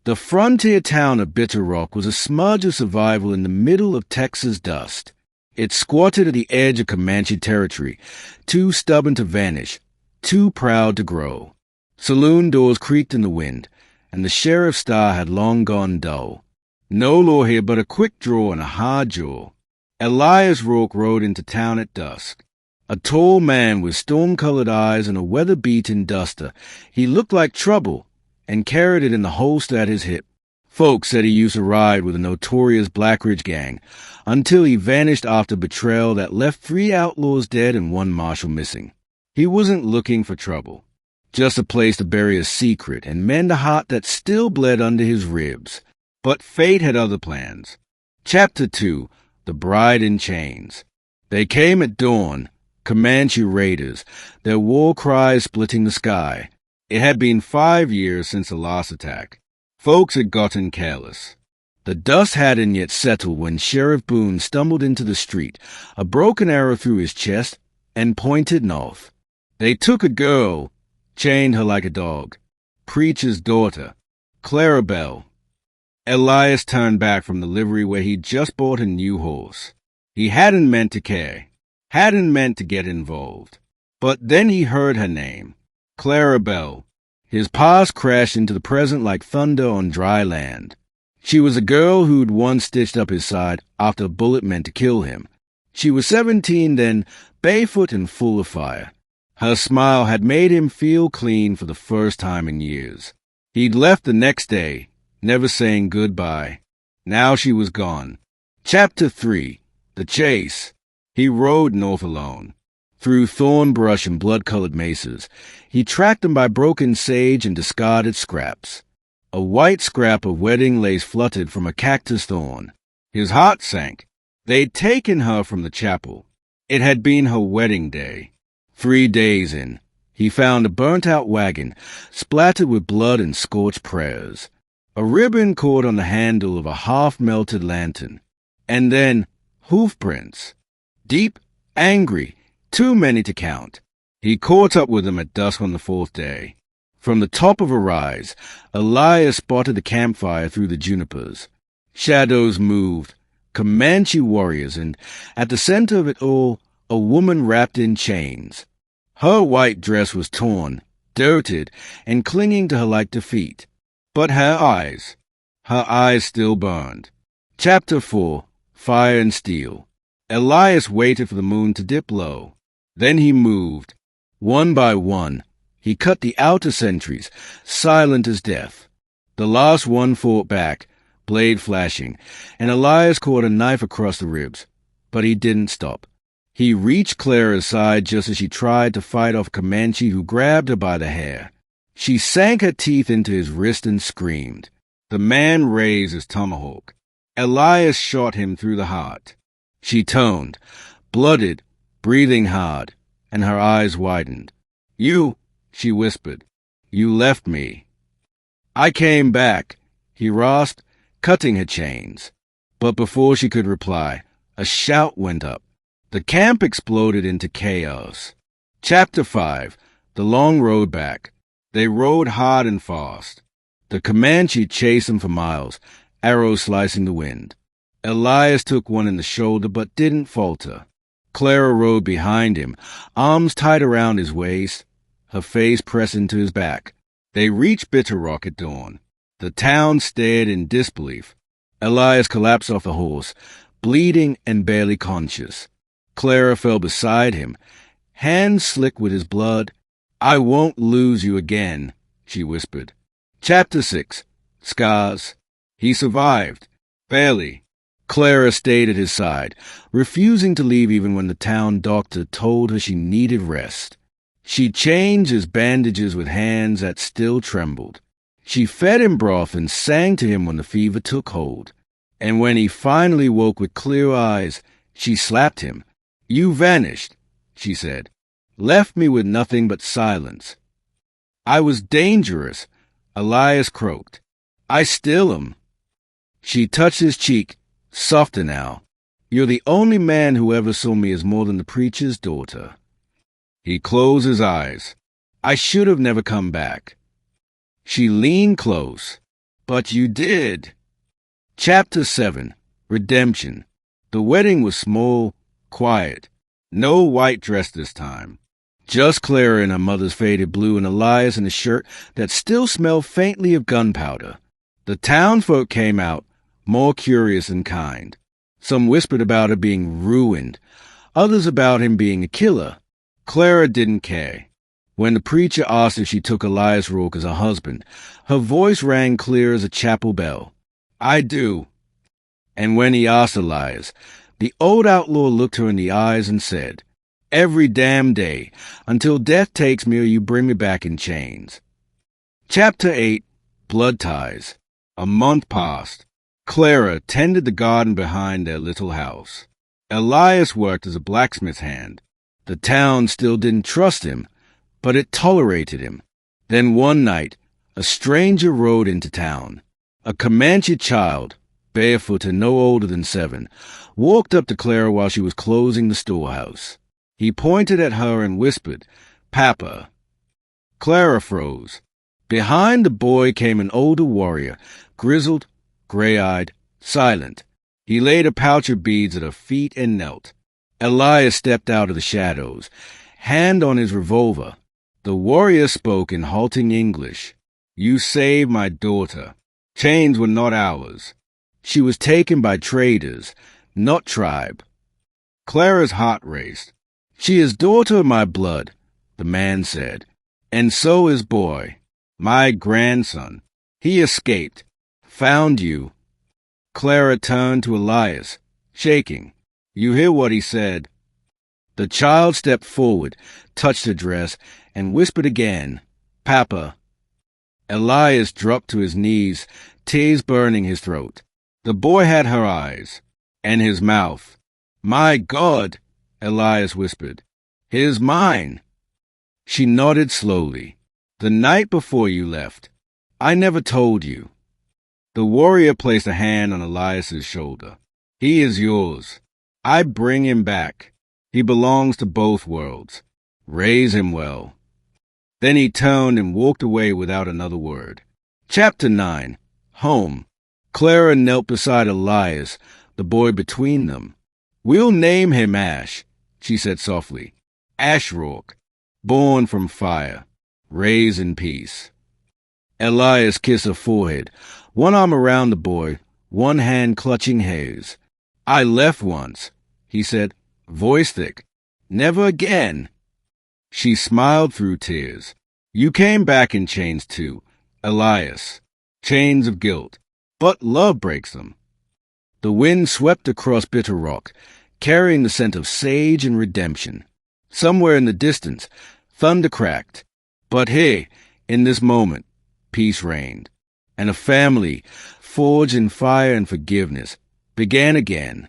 The frontier town of Bitter Rock was a smudge of survival in the middle of Texas dust. It squatted at the edge of Comanchee territory, too stubborn to vanish, too proud to grow. Saloon doors creaked in the wind, and the sheriff's star had long gone dull. No law here but a quick draw and a hard jaw. Elias Rourke rode into town at dusk. A tall man with storm-colored eyes and a weather-beaten duster, he looked like trouble, and carried it in the holster at his hip. Folks said he used to ride with the notorious Black Ridge gang, until he vanished after betrayal that left 3 outlaws dead and 1 marshal missing. He wasn't looking for trouble, just a place to bury a secret and mend a heart that still bled under his ribs. But fate had other plans. Chapter 2, The Bride in Chains. They came at dawn, Comanche raiders, their war cries splitting the sky. It had been 5 years since the last attack. Folks had gotten careless. The dust hadn't yet settled when Sheriff Boone stumbled into the street, a broken arrow through his chest, and pointed north. They took a girl, chained her like a dog. Preacher's daughter, Clara Bell. Elias turned back from the livery where he'd just bought a new horse. He hadn't meant to care, hadn't meant to get involved. But then he heard her name. Clara Bell. His past crashed into the present like thunder on dry land. She was a girl who'd once stitched up his side after a bullet meant to kill him. She was 17 then, barefoot and full of fire. Her smile had made him feel clean for the first time in years. He'd left the next day, never saying goodbye. Now she was gone. Chapter 3, The Chase. He rode north alone. Through thorn brush and blood-colored mesas, he tracked them by broken sage and discarded scraps. A white scrap of wedding lace fluttered from a cactus thorn. His heart sank. They'd taken her from the chapel. It had been her wedding day. 3 days in, he found a burnt-out wagon, splattered with blood and scorched prayers. A ribbon caught on the handle of a half-melted lantern. And then, hoof prints. Deep, angry, too many to count. He caught up with them at dusk on the 4th day. From the top of a rise, Elias spotted the campfire through the junipers. Shadows moved, Comanche warriors, and at the center of it all, a woman wrapped in chains. Her white dress was torn, dirted, and clinging to her like defeat. But her eyes still burned. Chapter 4, Fire and Steel. Elias waited for the moon to dip low. Then he moved. One by one, he cut the outer sentries, silent as death. The last one fought back, blade flashing, and Elias caught a knife across the ribs. But he didn't stop. He reached Clara's side just as she tried to fight off Comanche, who grabbed her by the hair. She sank her teeth into his wrist and screamed. The man raised his tomahawk. Elias shot him through the heart. She toned, blooded, breathing hard, and her eyes widened. "You," she whispered, "you left me." "I came back," he rasped, cutting her chains. But before she could reply, a shout went up. The camp exploded into chaos. Chapter 5, The Long Road Back. They rode hard and fast. The Comanche chased them for miles, arrows slicing the wind. Elias took one in the shoulder but didn't falter. Clara rode behind him, arms tight around his waist, her face pressed into his back. They reached Bitter Rock at dawn. The town stared in disbelief. Elias collapsed off the horse, bleeding and barely conscious. Clara fell beside him, hands slick with his blood. "I won't lose you again," she whispered. Chapter 6, Scars. He survived. Barely. Clara stayed at his side, refusing to leave even when the town doctor told her she needed rest. She changed his bandages with hands that still trembled. She fed him broth and sang to him when the fever took hold. And when he finally woke with clear eyes, she slapped him. "You vanished," she said. "Left me with nothing but silence." "I was dangerous," Elias croaked. "I still am." She touched his cheek, softer now. "You're the only man who ever saw me as more than the preacher's daughter." He closed his eyes. "I should have never come back." She leaned close. But you did. Chapter 7. Redemption. The wedding was small, quiet. No white dress this time. Just Clara in her mother's faded blue and Elias in a shirt that still smelled faintly of gunpowder. The townfolk came out, more curious and kind. Some whispered about her being ruined, others about him being a killer. Clara didn't care. When the preacher asked if she took Elias Rourke as a husband, her voice rang clear as a chapel bell. I do. And when he asked Elias, the old outlaw looked her in the eyes and said, Every damn day, until death takes me or you bring me back in chains. Chapter 8. Blood Ties. A month passed. Clara tended the garden behind their little house. Elias worked as a blacksmith's hand. The town still didn't trust him, but it tolerated him. Then one night, a stranger rode into town. A Comanchee child, barefoot and no older than 7, walked up to Clara while she was closing the storehouse. He pointed at her and whispered, Pappa. Clara froze. Behind the boy came an older warrior, grizzled, gray-eyed, silent. He laid a pouch of beads at her feet and knelt. Elias stepped out of the shadows, hand on his revolver. The warrior spoke in halting English. You saved my daughter. Chains were not ours. She was taken by traders, not tribe. Clara's heart raced. She is daughter of my blood, the man said, and so is boy, my grandson. He escaped, found you. Clara turned to Elias, shaking. You hear what he said. The child stepped forward, touched her dress, and whispered again, Pappa. Elias dropped to his knees, tears burning his throat. The boy had her eyes, and his mouth. My God, Elias whispered. Here's mine. She nodded slowly. The night before you left. I never told you. The warrior placed a hand on Elias's shoulder. He is yours. I bring him back. He belongs to both worlds. Raise him well. Then he turned and walked away without another word. Chapter 9. Home. Clara knelt beside Elias, the boy between them. We'll name him Ash, she said softly. Ash Rourke, born from fire, raised in peace. Elias kissed her forehead, one arm around the boy, one hand clutching his. I left once, he said, voice thick. Never again. She smiled through tears. You came back in chains too, Elias. Chains of guilt. But love breaks them. The wind swept across Bitter Rock, carrying the scent of sage and redemption. Somewhere in the distance, thunder cracked. But here, in this moment, peace reigned. And a family, forged in fire and forgiveness, began again.